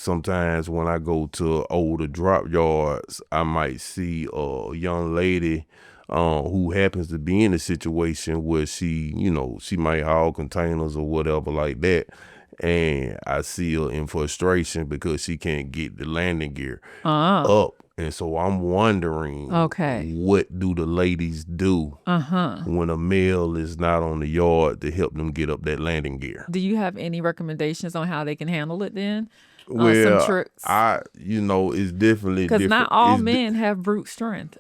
sometimes when I go to older drop yards, I might see a young lady who happens to be in a situation where she might haul containers or whatever like that. And I see her in frustration because she can't get the landing gear Uh, up. And so I'm wondering, okay. what do the ladies do Uh-huh. when a male is not on the yard to help them get up that landing gear? Do you have any recommendations on how they can handle it then? Some Well, tricks? it's definitely Because not different. all men have brute strength,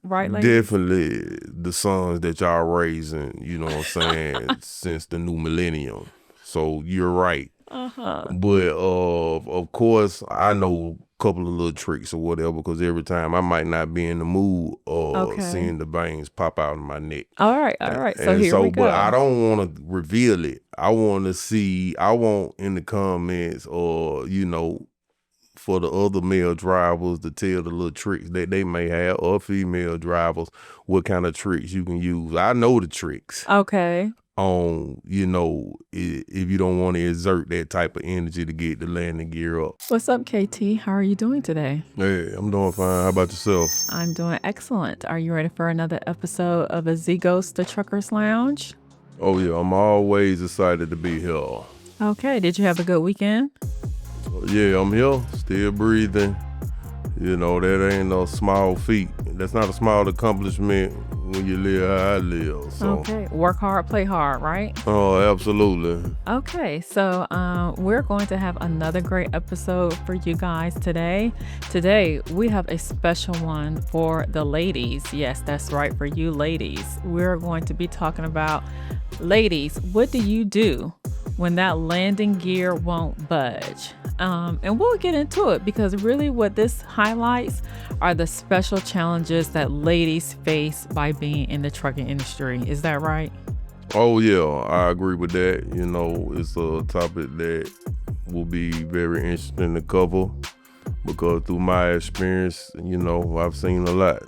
right, ladies? Definitely the sons that y'all raising, you know what I'm saying, since the new millennium. So you're right. Uh-huh. But of course, I know a couple of little tricks or whatever, because every time I might not be in the mood Okay. seeing the bangs pop out of my neck. All right. All right. So And here we so, but I go. don't want to reveal it. I want in the comments, or, for the other male drivers to tell the little tricks that they may have, or female drivers, what kind of tricks you can use. I know the tricks Okay. on, if you don't want to exert that type of energy to get the landing gear up. What's up, KT? How are you doing today? Hey, I'm doing fine. How about yourself? I'm doing excellent. Are you ready for another episode of a Z-Ghost, the Truckers Lounge? Oh yeah, I'm always excited to be here. Okay. Did you have a good weekend? Yeah, I'm here, still breathing. That ain't no small feat. That's not a small accomplishment when you live how I live. So. Okay. Work hard, play hard, right? Oh, absolutely. Okay, so we're going to have another great episode for you guys today. Today, we have a special one for the ladies. Yes, that's right, for you ladies. We're going to be talking about, ladies, what do you do when that landing gear won't budge? And we'll get into it, because really what this highlights are the special challenges that ladies face by being in the trucking industry. Is that right? Oh yeah, I agree with that. It's a topic that will be very interesting to cover, because through my experience, I've seen a lot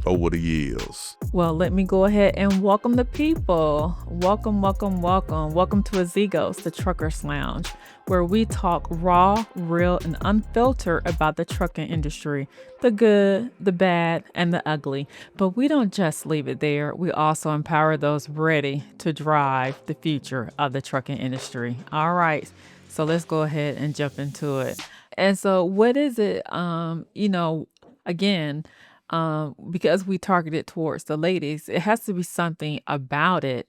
over the years. Well, let me go ahead and welcome the people. Welcome, welcome, welcome. Welcome to Azigos, the Truckers Lounge, where we talk raw, real, and unfiltered about the trucking industry, the good, the bad, and the ugly. But we don't just leave it there. We also empower those ready to drive the future of the trucking industry. All right, so let's go ahead and jump into it. And so what is it, again, because we targeted towards the ladies, it has to be something about it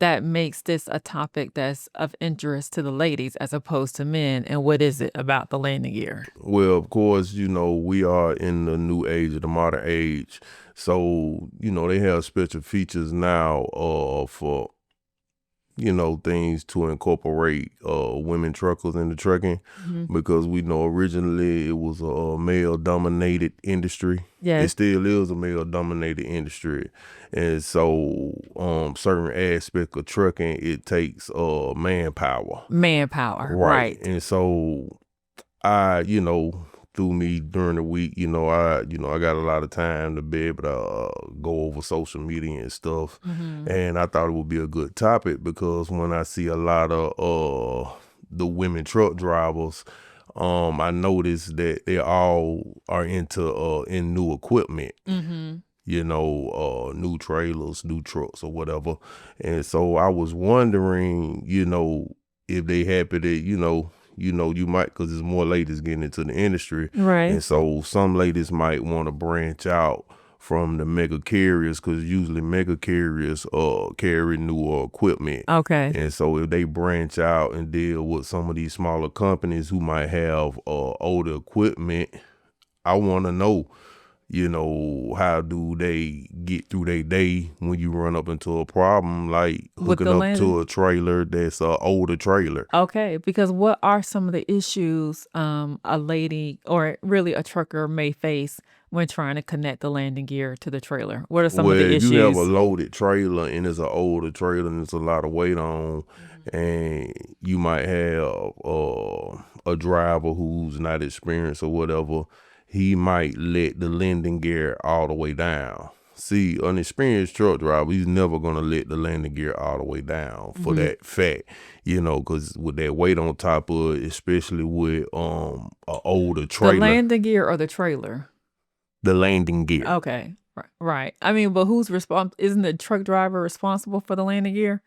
that makes this a topic that's of interest to the ladies as opposed to men. And what is it about the landing gear? Well, of course, we are in the new age, of the modern age. So, they have special features now for things to incorporate women truckers into trucking, because we know originally it was a male-dominated industry. It Yes, still is a male-dominated industry. And so certain aspect of trucking, it takes manpower. manpower, Right. right. And so I, through me during the week, I got a lot of time to be able to go over social media and stuff. And I thought it would be a good topic, because when I see a lot of the women truck drivers, I noticed that they all are into in new equipment, new trailers, new trucks or whatever. And so I was wondering, if they happy to, you might, because there's more ladies getting into the industry. Right. And so some ladies might want to branch out from the mega carriers, because usually mega carriers carry newer equipment. Okay. And so if they branch out and deal with some of these smaller companies who might have older equipment, I want to know, how do they get through their day when you run up into a problem like With hooking the up landing. to a trailer that's an older trailer? Okay, because what are some of the issues a lady or really a trucker may face when trying to connect the landing gear to the trailer? What are some Well, of the if you have a issues? loaded trailer and it's an older trailer and it's a lot of weight on, and you might have a driver who's not experienced or whatever, he might let the landing gear all the way down. see, an experienced truck driver, he's never gonna let the landing gear all the way down for that fact, because with that weight on top of it, especially with an older trailer. The landing gear or the trailer? The landing gear. Okay, right. I mean, but who's responsible? Isn't the truck driver responsible for the landing gear?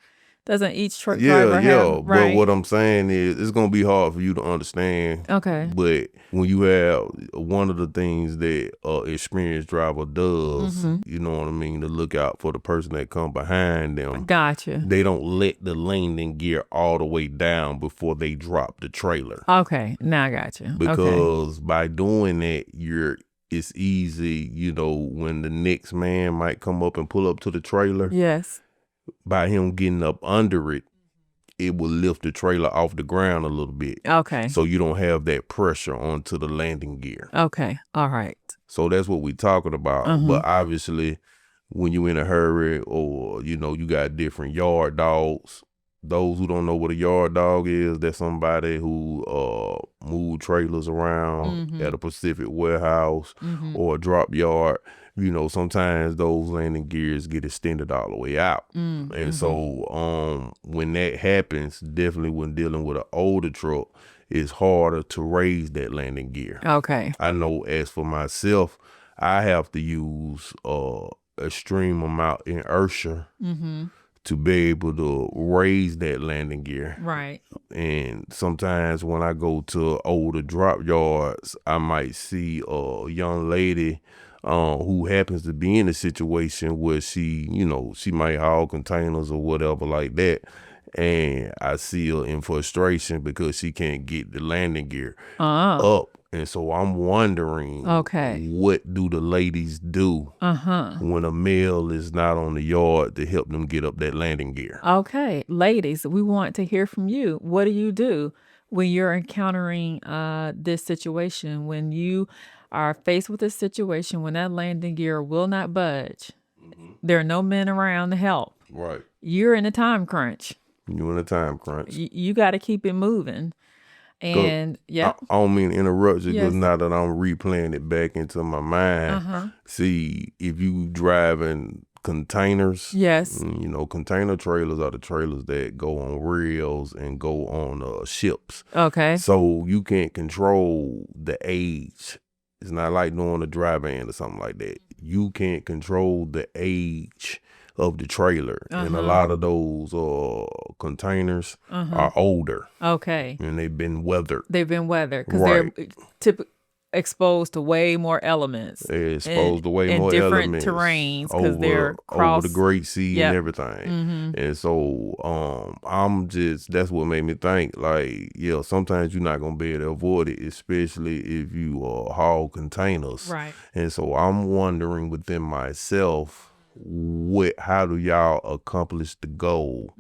Doesn't each truck driver have, right? But what I'm saying is it's gonna be hard for you to understand. Okay. But when you have one of the things that experienced driver does, you know what I mean, to look out for the person that come behind them. Gotcha. They don't let the landing gear all the way down before they drop the trailer. Okay, now I got you. Because by doing that, it's easy, when the next man might come up and pull up to the trailer. Yes. By him getting up under it, it will lift the trailer off the ground a little bit. Okay. So you don't have that pressure onto the landing gear. Okay. All right. So that's what we're talking about. But obviously, when you're in a hurry or, you got different yard dogs. Those who don't know what a yard dog is, that's somebody who move trailers around at a Pacific warehouse or a drop yard. Sometimes those landing gears get extended all the way out. And so when that happens, definitely when dealing with an older truck, it's harder to raise that landing gear. Okay. I know as for myself, I have to use extreme amount inertia to be able to raise that landing gear. Right. And sometimes when I go to older drop yards, I might see a young lady who happens to be in a situation where she might haul containers or whatever like that. And I see her in frustration because she can't get the landing gear up. And so I'm wondering, what do the ladies do when a male is not on the yard to help them get up that landing gear? Okay, ladies, we want to hear from you. What do you do when you're encountering this situation? When you are faced with a situation when that landing gear will not budge, there are no men around to help. Right. You're in a time crunch. You're in a time crunch. You got to keep it moving. And I don't mean to interrupt you because now that I'm replaying it back into my mind, see, if you driving containers, container trailers are the trailers that go on rails and go on ships. Okay. So you can't control the age. It's not like doing a dry van or something like that. You can't control the age of the trailer. And a lot of those containers are older. Okay. And they've been weathered. Because they're exposed to way more elements. They're exposed to way more different elements. terrains because they're over the Great Sea and everything. And so that's what made me think, like, sometimes you're not going to be able to avoid it, especially if you haul containers. Right. And so I'm wondering within myself, how do y'all accomplish the goal,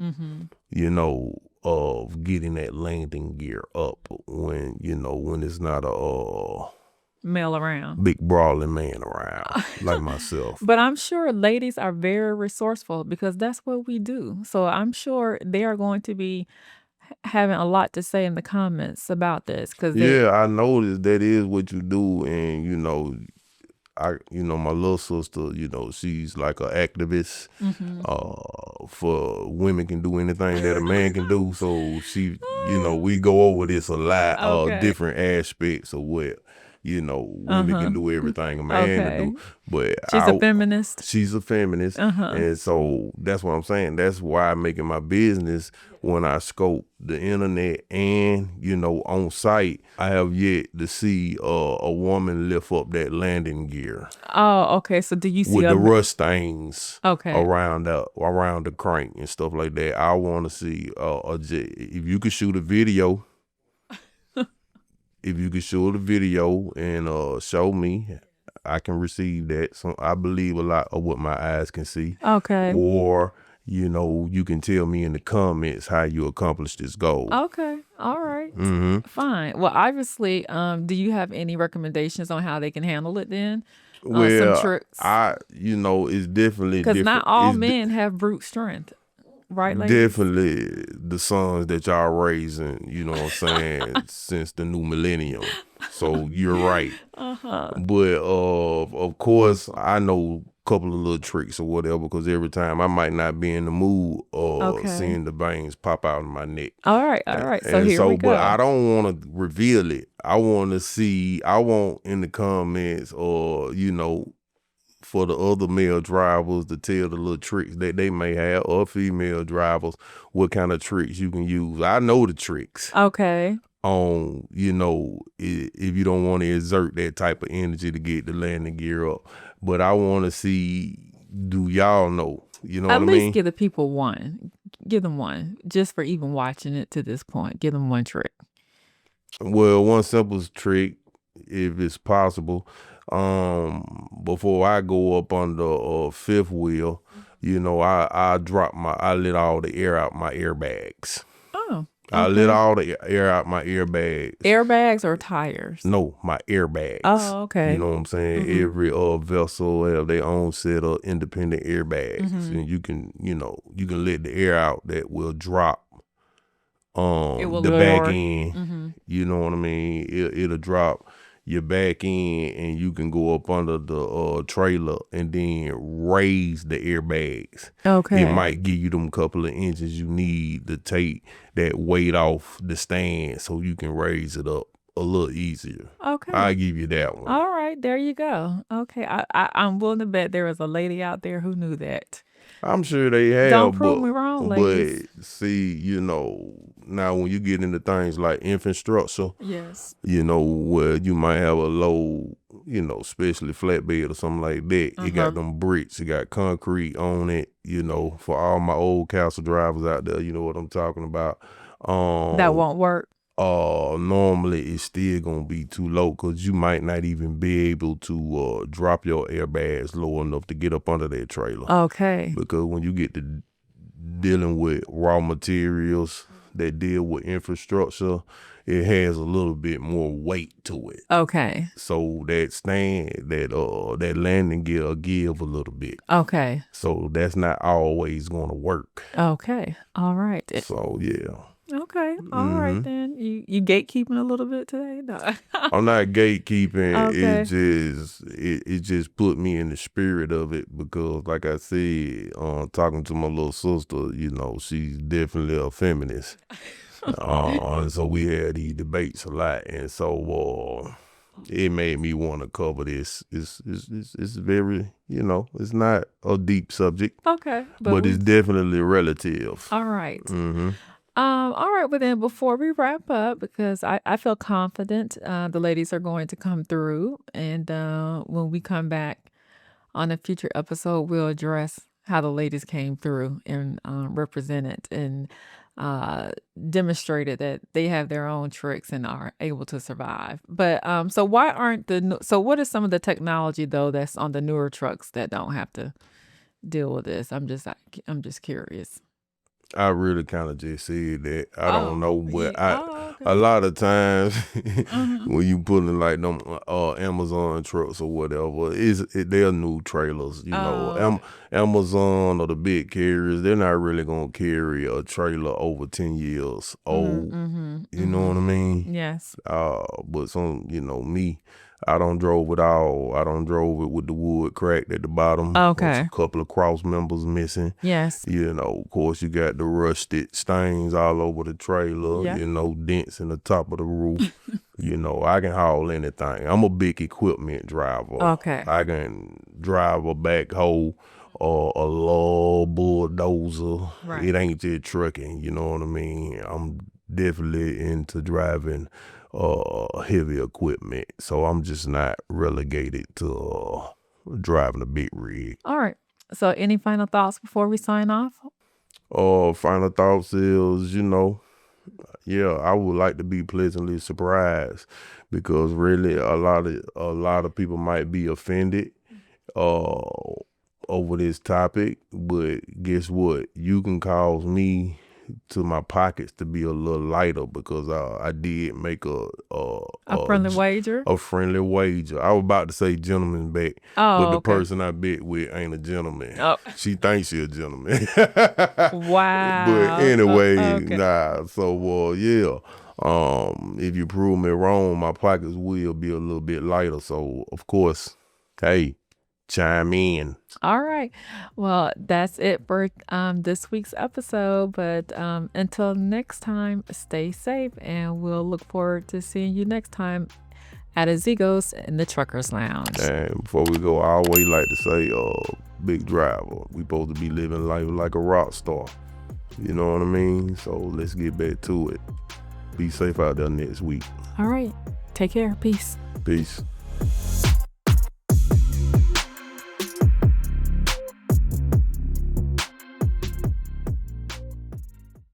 of getting that landing gear up when it's not a male around, big brawling man around like myself? But I'm sure ladies are very resourceful because that's what we do. So I'm sure they are going to be having a lot to say in the comments about this. I noticed that is what you do. And my little sister, she's like an activist for women can do anything that a man can do. So she, we go over this a lot, different aspects of what, women can do everything a man can do. But she's a feminist. She's a feminist. And so that's what I'm saying. That's why I'm making my business when I scope the internet and, on site, I have yet to see a woman lift up that landing gear. Oh, okay. So do you see with the rust stains around the crank and stuff like that? I want to see if you could shoot a video. If you could shoot a video and show me, I can receive that. So I believe a lot of what my eyes can see. Okay. Or, you can tell me in the comments how you accomplish this goal. Okay. All right. Fine. Well, obviously, do you have any recommendations on how they can handle it then? Well, some tricks? It's definitely because not all men have brute strength. Right, ladies? Definitely the sons that y'all raising, since the new millennium. So you're right. But of course, I know couple of little tricks or whatever, because every time I might not be in the mood or seeing the veins pop out of my neck. All right. So here we go. But I don't want to reveal it. I want in the comments or, for the other male drivers to tell the little tricks that they may have, or female drivers, what kind of tricks you can use. I know the tricks. Okay. On, if you don't want to exert that type of energy to get the landing gear up. But I want to see, do y'all know? You know what I mean? At least give the people one. Give them one. Just for even watching it to this point. Give them one trick. Well, one simple trick, if it's possible, before I go up on the fifth wheel, I let all the air out my airbags. Oh. Okay. I let all the air out my airbags. Airbags or tires? No, my airbags. Oh, okay. You know what I'm saying? Mm-hmm. Every vessel have their own set of independent airbags, and you can let the air out that will drop the back end. Mm-hmm. You know what I mean? It'll drop your back end, and you can go up under the trailer and then raise the airbags. Okay. It might give you them couple of inches you need to take that weight off the stand so you can raise it up a little easier. Okay. I'll give you that one. All right, there you go. Okay, I'm willing to bet there was a lady out there who knew that. I'm sure they have. Don't prove me wrong, ladies. But see, now when you get into things like infrastructure, yes, where you might have a low, especially flatbed or something like that, it got them bricks, it got concrete on it, for all my old castle drivers out there, you know what I'm talking about. That won't work. Normally it's still gonna be too low, because you might not even be able to drop your airbags low enough to get up under that trailer. Okay. Because when you get to dealing with raw materials that deal with infrastructure, it has a little bit more weight to it. Okay. So that stand, that landing gear will give a little bit. Okay. So that's not always gonna work. Okay. All right. So yeah. Okay. All right then. You gatekeeping a little bit today? No. I'm not gatekeeping. Okay. It just put me in the spirit of it, because like I said, talking to my little sister, she's definitely a feminist. And so we had these debates a lot, and so it made me want to cover this. It's very, it's not a deep subject. Okay. But it's definitely relative. All right. Mm-hmm. All right, but then before we wrap up, because I feel confident the ladies are going to come through, and when we come back on a future episode, we'll address how the ladies came through and represented and demonstrated that they have their own tricks and are able to survive. But so what is some of the technology though that's on the newer trucks that don't have to deal with this? I'm just curious. I really kind of just said that. I don't know, but okay. a lot of times when you putting like them Amazon trucks or whatever, they're new trailers. Amazon or the big carriers, they're not really gonna carry a trailer over 10 years old. You know what I mean? Yes. But some, me, I don't drove it all. I don't drove it with the wood cracked at the bottom. Okay. A couple of cross members missing. Yes. Of course, you got the rusted stains all over the trailer. Yeah. Dents in the top of the roof. I can haul anything. I'm a big equipment driver. Okay. I can drive a backhoe or a low bulldozer. Right. It ain't just trucking. You know what I mean? I'm definitely into driving heavy equipment, so I'm just not relegated to driving a big rig. All right. So any final thoughts before we sign off? Final thoughts is, I would like to be pleasantly surprised, because really a lot of people might be offended over this topic, but guess what? You can cause me to my pockets to be a little lighter, because I did make a friendly wager. A friendly wager. I was about to say gentleman bet, but the person I bet with ain't a gentleman. Oh. She thinks she a gentleman. Wow. But anyway, okay. nah. So yeah. If you prove me wrong, my pockets will be a little bit lighter. So of course, hey, chime in. All right. Well, that's it for this week's episode. But until next time, stay safe, and we'll look forward to seeing you next time at Azigos in the Truckers Lounge. And before we go, I always like to say, big driver, we supposed to be living life like a rock star. You know what I mean? So let's get back to it. Be safe out there next week. All right. Take care. Peace. Peace.